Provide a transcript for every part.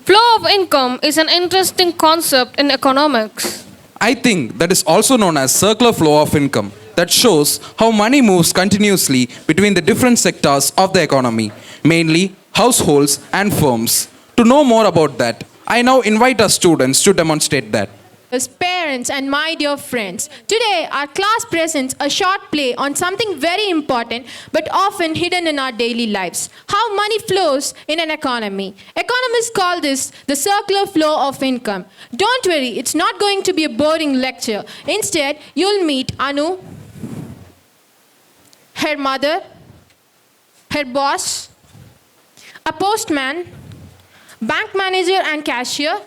Flow of income is an interesting concept in economics. I think that is also known as circular flow of income that shows how money moves continuously between the different sectors of the economy, mainly households and firms. To know more about that, I now invite our students to demonstrate that. As parents and my dear friends, today our class presents a short play on something very important but often hidden in our daily lives: how money flows in an economy. Economists call this the circular flow of income. Don't worry, it's not going to be a boring lecture. Instead, you'll meet Anu, her mother, her boss, a postman, bank manager and cashier,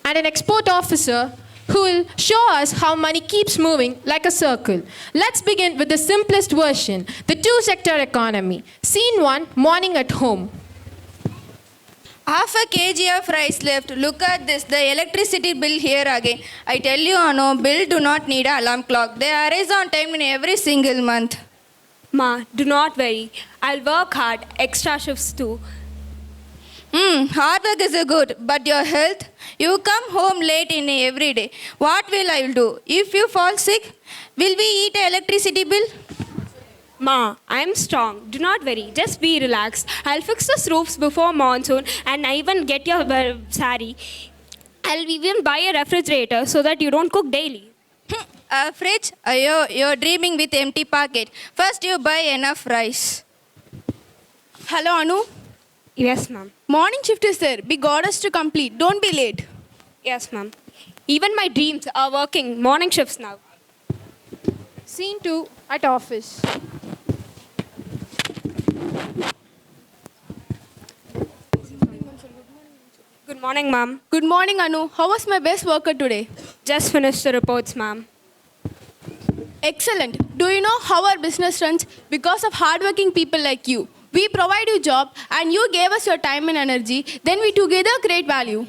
and an export officer who will show us how money keeps moving like a circle. Let's begin with the simplest version, the two-sector economy. Scene 1, morning at home. Half a kg of rice left. Look at this, the electricity bill here again. I tell you, Anu, bill do not need an alarm clock. They arise on time in every single month. Ma, do not worry. I'll work hard, extra shifts too. Hard work is good, but your health? You come home late in every day. What will I do? If you fall sick, will we eat an electricity bill? Ma, I'm strong. Do not worry. Just be relaxed. I'll fix the roofs before monsoon and I even get your sari. I'll even buy a refrigerator so that you don't cook daily. A fridge? You're dreaming with empty pocket. First you buy enough rice. Hello, Anu. Yes, ma'am. Morning shift is there. Big orders to complete. Don't be late. Yes, ma'am. Even my dreams are working morning shifts now. Scene 2, at office. Good morning, ma'am. Good morning, Anu. How was my best worker today? Just finished the reports, ma'am. Excellent. Do you know how our business runs? Because of hardworking people like you. We provide you job and you gave us your time and energy. Then we together create value.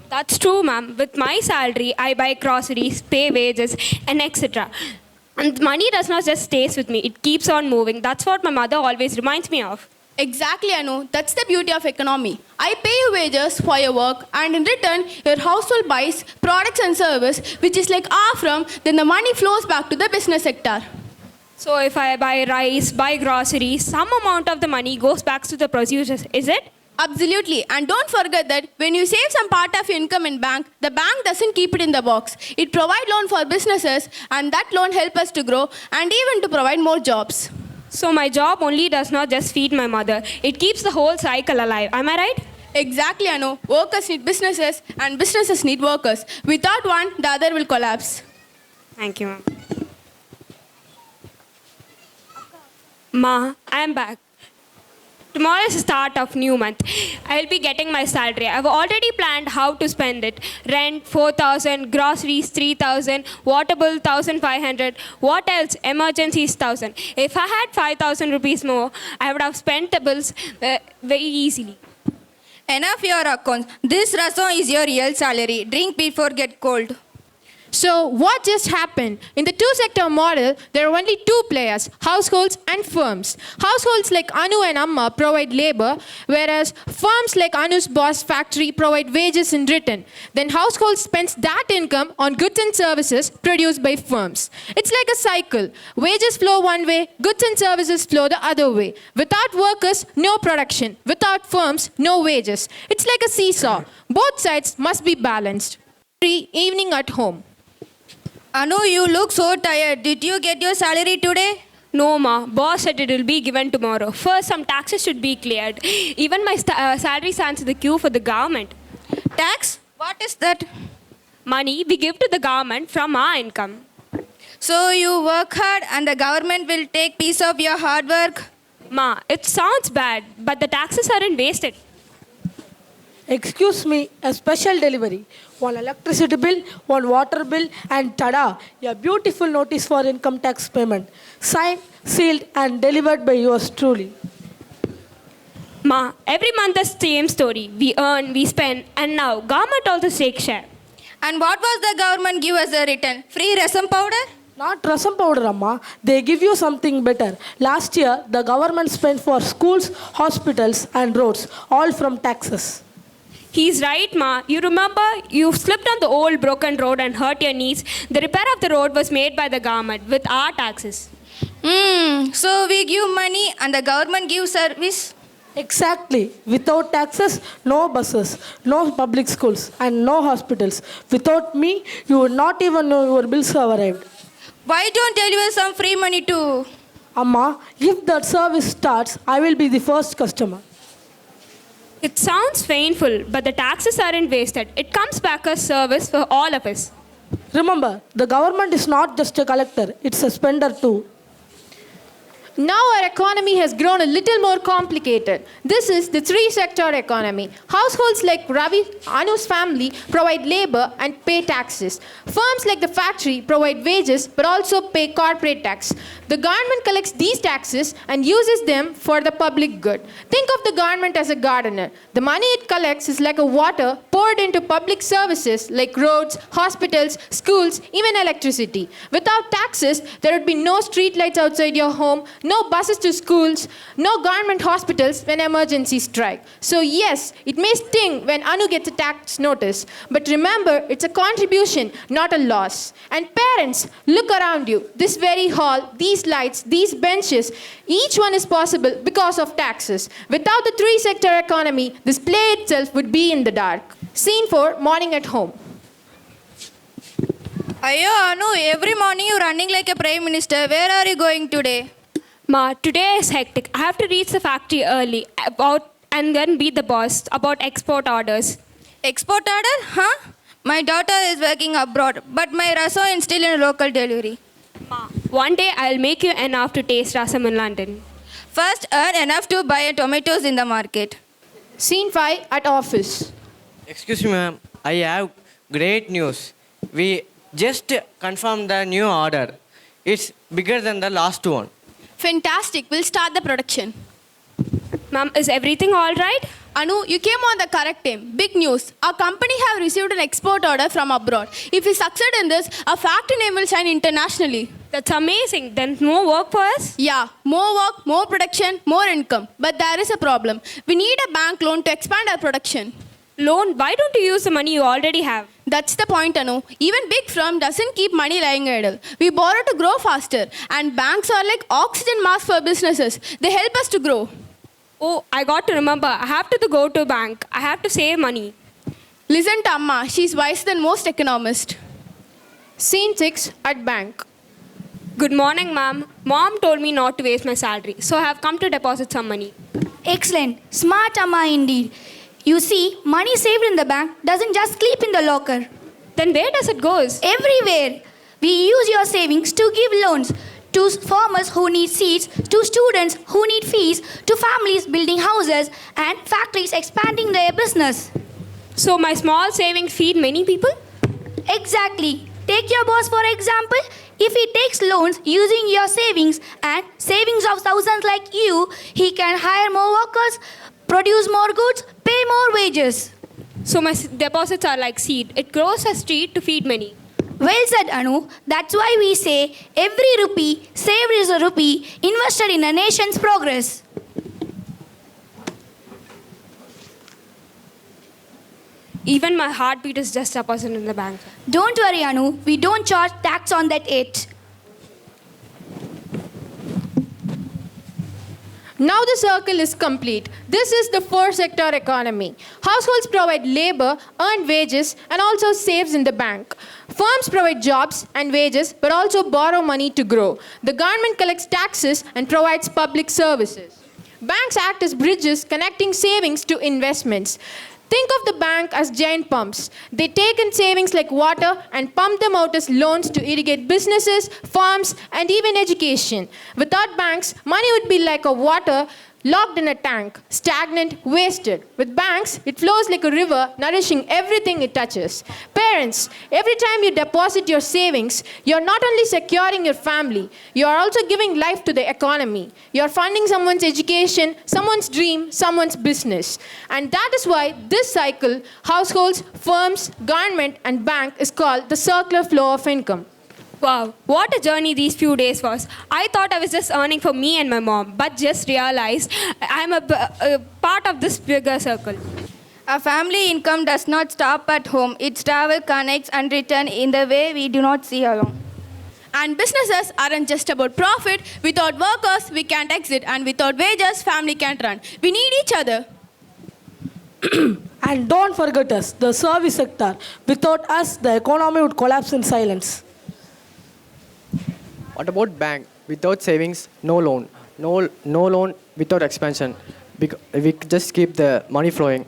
That's true, ma'am. With my salary, I buy groceries, pay wages, and etc. And money does not just stays with me. It keeps on moving. That's what my mother always reminds me of. Exactly, Anu. That's the beauty of economy. I pay you wages for your work and in return, your household buys products and service, which is like our firm, then the money flows back to the business sector. So if I buy rice, buy groceries, some amount of the money goes back to the producers, is it? Absolutely. And don't forget that when you save some part of your income in bank, the bank doesn't keep it in the box. It provides loan for businesses and that loan helps us to grow and even to provide more jobs. So my job only does not just feed my mother. It keeps the whole cycle alive. Am I right? Exactly, Anu. Workers need businesses and businesses need workers. Without one, the other will collapse. Thank you, ma'am. Ma, I'm back. Tomorrow is the start of new month. I'll be getting my salary. I've already planned how to spend it. Rent 4,000, groceries 3,000, water bill 1,500. What else? Emergencies 1,000. If I had 5,000 rupees more, I would have spent the bills very easily. Enough your accounts. This rason is your real salary. Drink before get cold. So what just happened? In the two-sector model, there are only two players, households and firms. Households like Anu and Amma provide labor, whereas firms like Anu's boss factory provide wages in return. Then households spends that income on goods and services produced by firms. It's like a cycle. Wages flow one way, goods and services flow the other way. Without workers, no production. Without firms, no wages. It's like a seesaw. Both sides must be balanced. Evening at home. Anu, you look so tired. Did you get your salary today? No, ma. Boss said it will be given tomorrow. First, some taxes should be cleared. Even my salary stands in the queue for the government. Tax? What is that? Money we give to the government from our income. So you work hard and the government will take piece of your hard work? Ma, it sounds bad, but the taxes aren't wasted. Excuse me, a special delivery. One electricity bill, one water bill, and tada, a beautiful notice for income tax payment. Signed, sealed, and delivered by yours truly. Ma, every month the same story. We earn, we spend, and now government also takes share. And what was the government give us a return? Free rasam powder? Not rasam powder, Amma. They give you something better. Last year, the government spent for schools, hospitals, and roads, all from taxes. He's right, Ma. You remember you slipped on the old broken road and hurt your knees. The repair of the road was made by the government with our taxes. So we give money and the government gives service? Exactly. Without taxes, no buses, no public schools, and no hospitals. Without me, you would not even know your bills have arrived. Why don't deliver some free money too? Amma, if that service starts, I will be the first customer. It sounds painful, but the taxes aren't wasted. It comes back as service for all of us. Remember, the government is not just a collector, it's a spender too. Now our economy has grown a little more complicated. This is the three-sector economy. Households like Ravi, Anu's family provide labor and pay taxes. Firms like the factory provide wages but also pay corporate tax. The government collects these taxes and uses them for the public good. Think of the government as a gardener. The money it collects is like a water poured into public services like roads, hospitals, schools, even electricity. Without taxes, there would be no street lights outside your home, no buses to schools, no government hospitals when emergencies strike. So yes, it may sting when Anu gets a tax notice, but remember, it's a contribution, not a loss. And parents, look around you. This very hall, these lights, these benches, each one is possible because of taxes. Without the three-sector economy, this play itself would be in the dark. Scene 4, morning at home. Ayo, Anu, every morning you're running like a prime minister. Where are you going today? Ma, today is hectic. I have to reach the factory early and then beat the boss about export orders. Export order? Huh? My daughter is working abroad, but my rasam is still in local delivery. Ma, one day I'll make you enough to taste rasam in London. First, earn enough to buy tomatoes in the market. Scene 5, at office. Excuse me, ma'am. I have great news. We just confirmed the new order. It's bigger than the last one. Fantastic. We'll start the production. Ma'am, is everything all right? Anu, you came on the correct time. Big news. Our company have received an export order from abroad. If we succeed in this, our factory name will shine internationally. That's amazing. Then more work for us? Yeah, more work, more production, more income. But there is a problem. We need a bank loan to expand our production. Loan? Why don't you use the money you already have? That's the point, Anu. Even big firm doesn't keep money lying idle. We borrow to grow faster. And banks are like oxygen masks for businesses. They help us to grow. Oh, I got to remember. I have to go to bank. I have to save money. Listen to Amma. She's wiser than most economists. Scene 6, at bank. Good morning, ma'am. Mom told me not to waste my salary, so I have come to deposit some money. Excellent. Smart Amma indeed. You see, money saved in the bank doesn't just sleep in the locker. Then where does it go? Everywhere. We use your savings to give loans to farmers who need seeds, to students who need fees, to families building houses, and factories expanding their business. So my small savings feed many people? Exactly. Take your boss for example. If he takes loans using your savings and savings of thousands like you, he can hire more workers, produce more goods, pay more wages. So my deposits are like seed. It grows as seed to feed many. Well said, Anu. That's why we say every rupee saved is a rupee invested in a nation's progress. Even my heartbeat is just deposited in the bank. Don't worry, Anu. We don't charge tax on that yet. Now the circle is complete. This is the four-sector economy. Households provide labor, earn wages, and also saves in the bank. Firms provide jobs and wages, but also borrow money to grow. The government collects taxes and provides public services. Banks act as bridges connecting savings to investments. Think of the bank as giant pumps. They take in savings like water and pump them out as loans to irrigate businesses, farms, and even education. Without banks, money would be like a water locked in a tank, stagnant, wasted. With banks, it flows like a river, nourishing everything it touches. Parents, every time you deposit your savings, you're not only securing your family, you're also giving life to the economy. You're funding someone's education, someone's dream, someone's business. And that is why this cycle, households, firms, government, and bank, is called the circular flow of income. Wow, what a journey these few days was. I thought I was just earning for me and my mom, but just realized I'm a part of this bigger circle. A family income does not stop at home. It travels, connects, and returns in the way we do not see along. And businesses aren't just about profit. Without workers, we can't exit. And without wages, family can't run. We need each other. And don't forget us, the service sector. Without us, the economy would collapse in silence. What about bank? Without savings, no loan. No loan without expansion. We just keep the money flowing.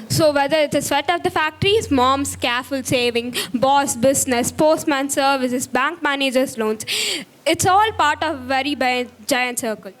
So whether it's the sweat of the factories, mom's careful saving, boss business, postman services, bank managers loans, it's all part of a very giant circle.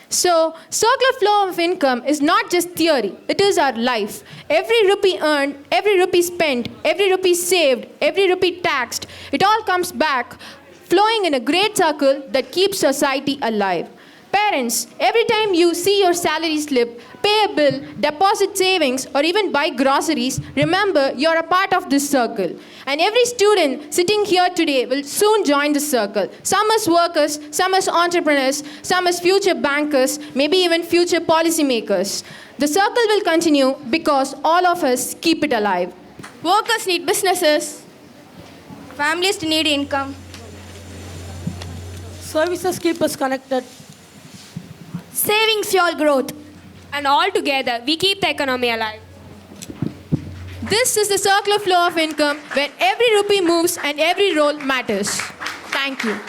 So, circular flow of income is not just theory, it is our life. Every rupee earned, every rupee spent, every rupee saved, every rupee taxed, it all comes back, flowing in a great circle that keeps society alive. Parents, every time you see your salary slip, pay a bill, deposit savings, or even buy groceries, remember you're a part of this circle. And every student sitting here today will soon join this circle. Some as workers, some as entrepreneurs, some as future bankers, maybe even future policymakers. The circle will continue because all of us keep it alive. Workers need businesses. Families need income. Services keep us connected. Savings fuel growth. And all together, we keep the economy alive. This is the circular flow of income where every rupee moves and every role matters. Thank you.